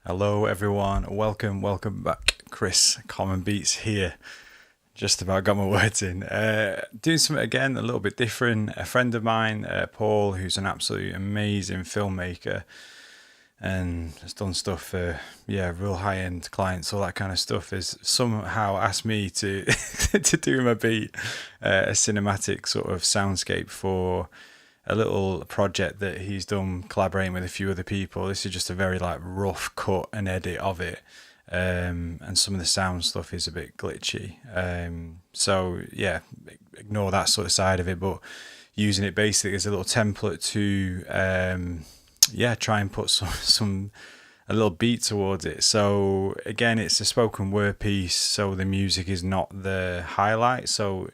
Hello everyone, welcome back. Chris, Commonbeats here. Just about got my words in. Doing something again, a little bit different. A friend of mine, Paul, who's an absolutely amazing filmmaker and has done stuff for, real high-end clients, all that kind of stuff, has somehow asked me to to do him a beat, a cinematic sort of soundscape for a little project that he's done collaborating with a few other people. This is just a very rough cut and edit of it, and some of the sound stuff is a bit glitchy, so yeah, ignore that sort of side of it, but using it basically as a little template to try and put a little beat towards it. So again, it's a spoken word piece, so the music is not the highlight, so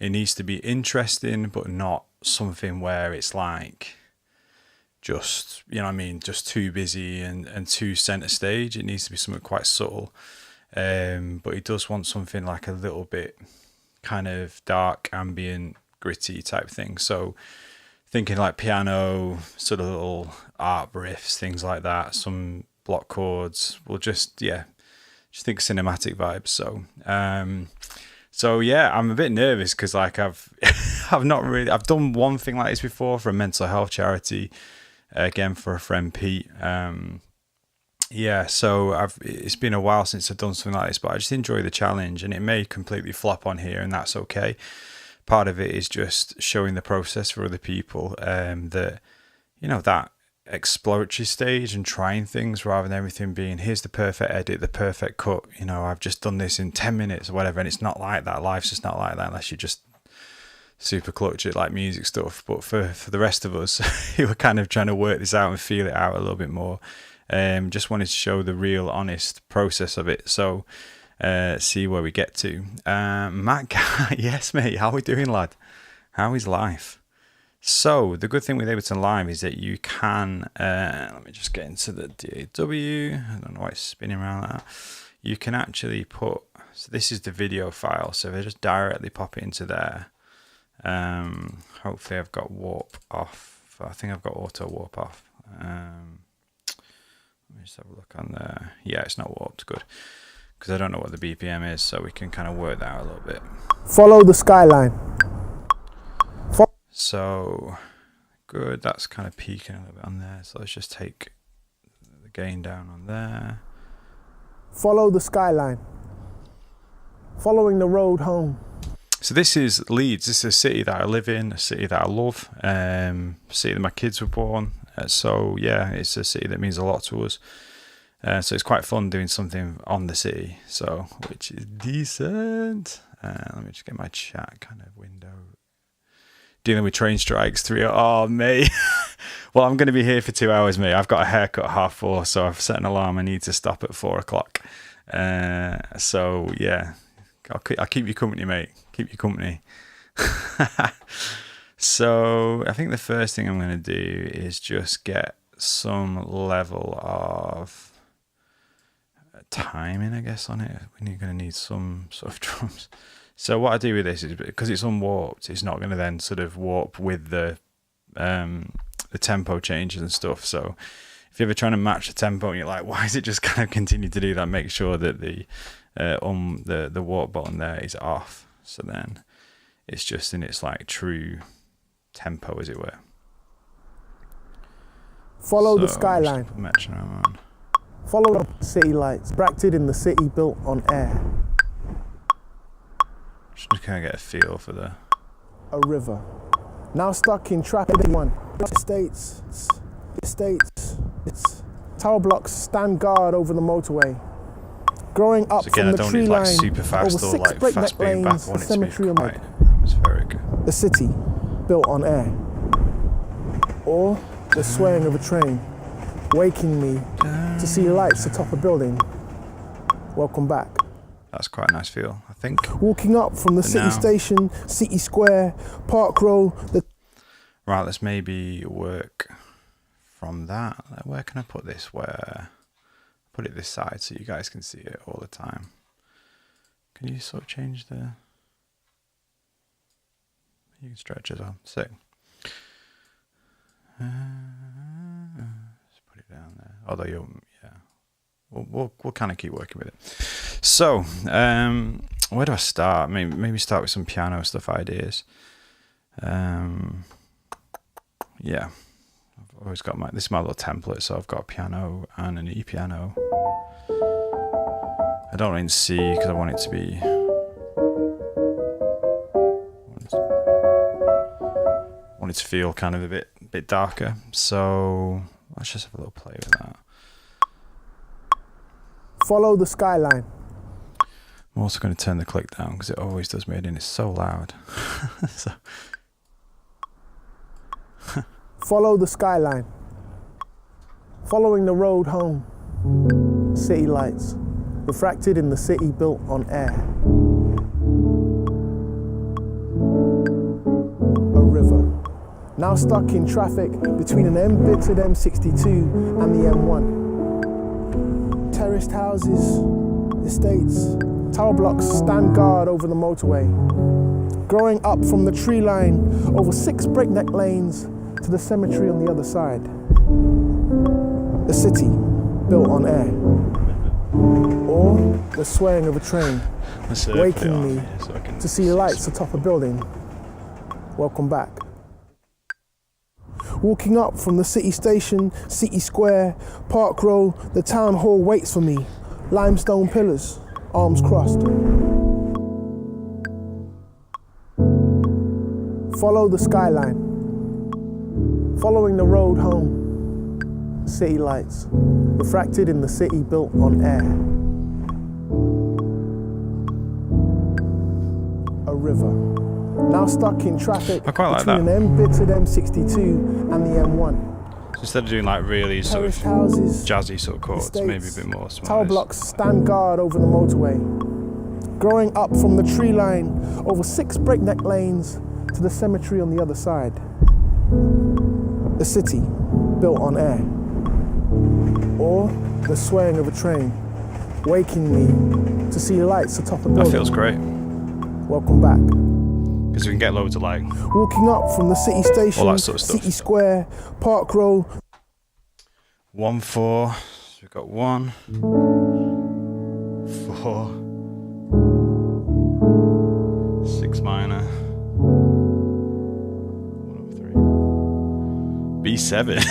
it needs to be interesting but not something where it's like just, just too busy and too center stage. It needs to be something quite subtle, but it does want something like a little bit kind of dark, ambient, gritty type thing. So thinking like piano, sort of little art riffs, things like that, some block chords. We'll just think cinematic vibes. So yeah, I'm a bit nervous because I've I've done one thing like this before for a mental health charity, again for a friend Pete. So it's been a while since I've done something like this, but I just enjoy the challenge, and it may completely flop on here, and that's okay. Part of it is just showing the process for other people, that that exploratory stage and trying things rather than everything being here's the perfect edit, the perfect cut, I've just done this in 10 minutes or whatever. And it's not like that. Life's just not like that unless you just super clutch it like music stuff. But for the rest of us who are kind of trying to work this out and feel it out a little bit more, just wanted to show the real honest process of it. So see where we get to. Matt, yes mate, how we doing, lad? How is life? So the good thing with Ableton Live is that you can, let me just get into the DAW. I don't know why it's spinning around like that. You can actually so this is the video file. So if I just directly pop it into there, hopefully I've got warp off. I think I've got auto warp off. Let me just have a look on there. Yeah, it's not warped, good. Because I don't know what the BPM is, so we can kind of work that out a little bit. Follow the skyline. So good, that's kind of peaking a little bit on there. So let's just take the gain down on there. Follow the skyline. Following the road home. So this is Leeds. This is a city that I live in, a city that I love, a city that my kids were born. So yeah, it's a city that means a lot to us. So it's quite fun doing something on the city, so which is decent. Let me just get my chat kind of window. Dealing with train strikes, 3. Oh, mate. Well, I'm going to be here for 2 hours, mate. I've got a haircut at 4:30, so I've set an alarm. I need to stop at 4:00. So yeah, I'll keep you company, mate. Keep you company. So I think the first thing I'm going to do is just get some level of timing, I guess, on it. We're going to need some sort of drums. So what I do with this is, because it's unwarped, it's not going to then sort of warp with the tempo changes and stuff. So if you're ever trying to match the tempo and you're like, why is it just kind of continue to do that? Make sure that the warp button there is off. So then it's just in its true tempo, as it were. Follow the skyline. Follow the city lights, bracketed in the city built on air. Just kind of get a feel for a river. Now stuck in traffic. One estates. Tower blocks stand guard over the motorway. Growing up from the tree line, super fast over 6 breakneck lanes, a cemetery of mud. Atmospheric. The city built on air. Or the swaying of a train, waking me to see lights atop a building. Welcome back. That's quite a nice feel, I think. Walking up from the city station, City Square, Park Row. Right, let's maybe work from that. Where can I put this? Put it this side so you guys can see it all the time. Can you sort of change the... You can stretch it on. So, let's put it down there. Although you're, yeah. we'll kind of keep working with it. So, where do I start? Maybe start with some piano stuff ideas. Yeah, I've always got this is my little template. So I've got a piano and an E piano. I don't in C because I want it to be. I want it to feel kind of a bit darker. So let's just have a little play with that. Follow the skyline. I'm also going to turn the click down because it always does me in. It's so loud. So. Follow the skyline. Following the road home. City lights. Refracted in the city built on air. A river. Now stuck in traffic between an embittered M62 and the M1. Terraced houses, estates, tower blocks stand guard over the motorway. Growing up from the tree line over 6 breakneck lanes to the cemetery on the other side. A city built on air. Or the swaying of a train, waking me to see lights atop a building. Welcome back. Walking up from the city station, city square, Park Row, the town hall waits for me. Limestone pillars, arms crossed. Follow the skyline. Following the road home. City lights, refracted in the city built on air. A river. Now stuck in traffic between an embittered M62 and the M1. So instead of doing like really sort of houses, jazzy sort of chords, estates, maybe a bit more smooth. Tower blocks stand guard over the motorway. Growing up from the tree line over 6 breakneck lanes to the cemetery on the other side. A city built on air. Or the swaying of a train, waking me to see lights atop a building. That feels great. Welcome back. Because we can get loads of like walking up from the city station, all that sort of stuff. City Square, Park Row. 1 4. So we've got 1 4 6 minor 1 over 3 B7.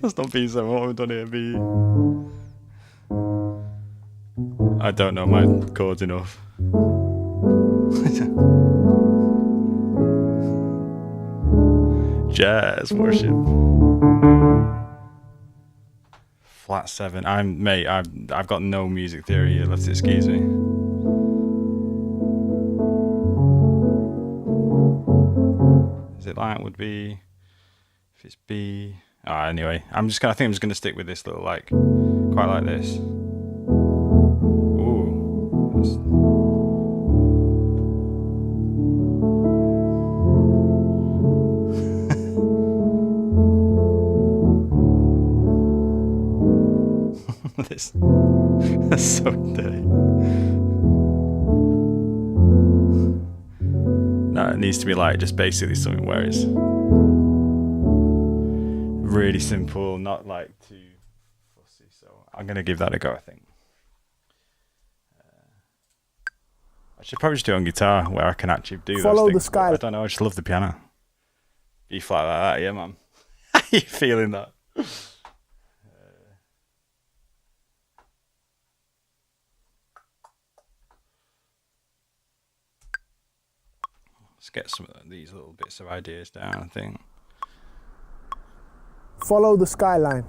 That's not B7. What have we done here? B. I don't know my chords enough. Jazz worship. Flat 7. I've got no music theory. You'll have to excuse me. Is it like would be if it's B? Anyway, I think I'm just gonna stick with this little like quite like this. Ooh. That's so dirty. No, it needs to be like just basically something where it's really simple, not like too fussy. So I'm gonna give that a go. I think I should probably just do it on guitar where I can actually do Follow those things. The sky. I don't know. I just love the piano. B flat like that, yeah, man. How you feeling that? Let's get some of these little bits of ideas down, I think. Follow the skyline.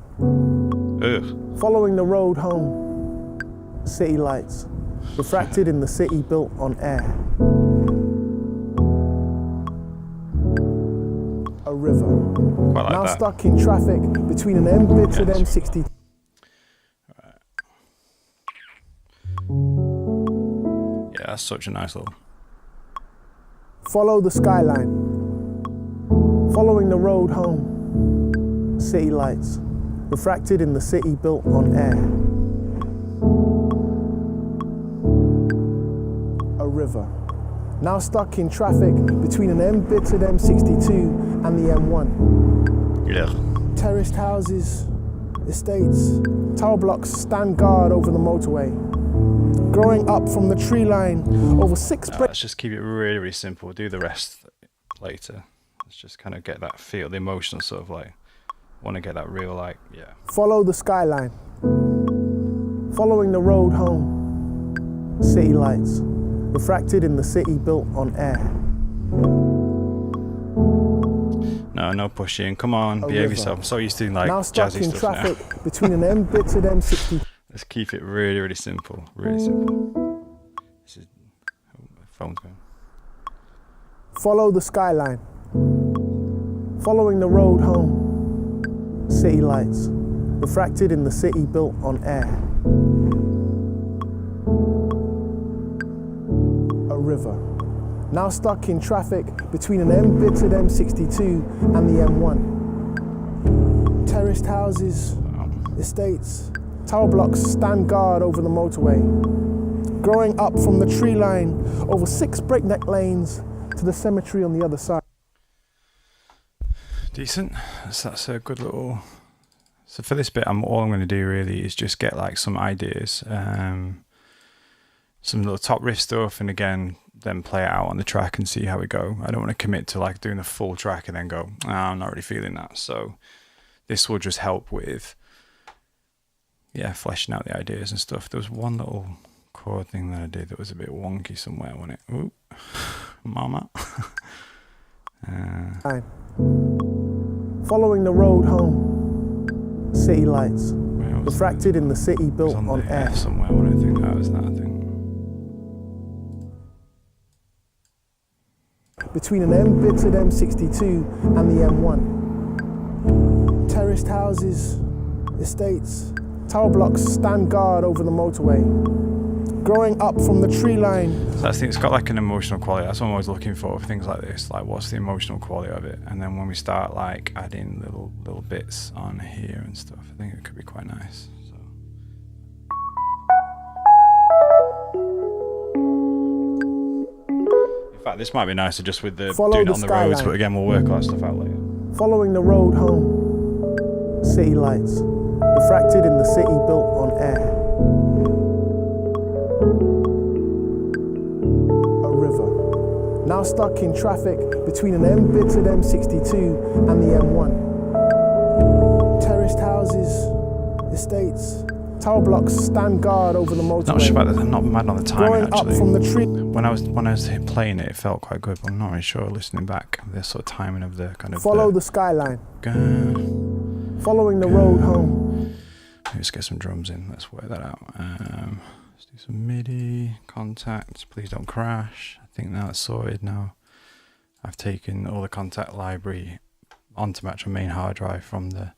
Ugh. Following the road home. City lights. Refracted in the city built on air. A river. Quite like now that. stuck in traffic between an embittered M62. Yeah, that's such a nice little. Follow the skyline. Following the road home. City lights. Refracted in the city built on air. A river. Now stuck in traffic between an embittered M62 and the M1. Yeah. Terraced houses, estates, tower blocks stand guard over the motorway. Growing up from the tree line over 6 Let's just keep it really, really simple. Do the rest later. Let's just kind of get that feel, the emotional sort of like, want to get that real like, yeah. Follow the skyline. Following the road home. City lights, refracted in the city built on air. No, no pushing. Come on, behave yourself. I'm so used to like now stuck jazzy in stuff traffic now. between an embittered M60. Let's keep it really, really simple. Really simple. This is, oh, my phone's going. Follow the skyline. Following the road home. City lights, refracted in the city built on air. A river, now stuck in traffic between an embittered M62 and the M1. Terraced houses, estates, tower blocks stand guard over the motorway. Growing up from the tree line over 6 breakneck lanes to the cemetery on the other side. Decent. That's a good little. So for this bit, all I'm going to do really is just get like some ideas, some little top riff stuff, and again, then play it out on the track and see how we go. I don't want to commit to like doing the full track and then go, oh, I'm not really feeling that. So this will just help with, yeah, fleshing out the ideas and stuff. There was one little chord thing that I did that was a bit wonky somewhere, wasn't it? Ooh, mama. Following the road home, city lights, refracted in the city built on air. Somewhere, I don't think that was that thing. Between an embittered M62 and the M1. Terraced houses, estates, tower blocks stand guard over the motorway. Growing up from the tree line. So I think it's got like an emotional quality. That's what I'm always looking for things like this. Like, what's the emotional quality of it? And then when we start like adding little bits on here and stuff, I think it could be quite nice. So. In fact, this might be nicer just with the doing it on the roads, but again, we'll work all that stuff out later. Following the road home, city lights, refracted in the city built on air. A river, now stuck in traffic between an embittered M62 and the M1. Terraced houses, estates, tower blocks stand guard over the motorway. Not sure about that. I'm not mad on the timing actually. Up from the tree. When I was playing it, it felt quite good, but I'm not really sure. Listening back, the sort of timing of the kind of. Follow the skyline. Following the road home. Let's get some drums in. Let's work that out. Let's do some MIDI contacts. Please don't crash. I think now it's sorted. Now I've taken all the contact library onto my main hard drive from the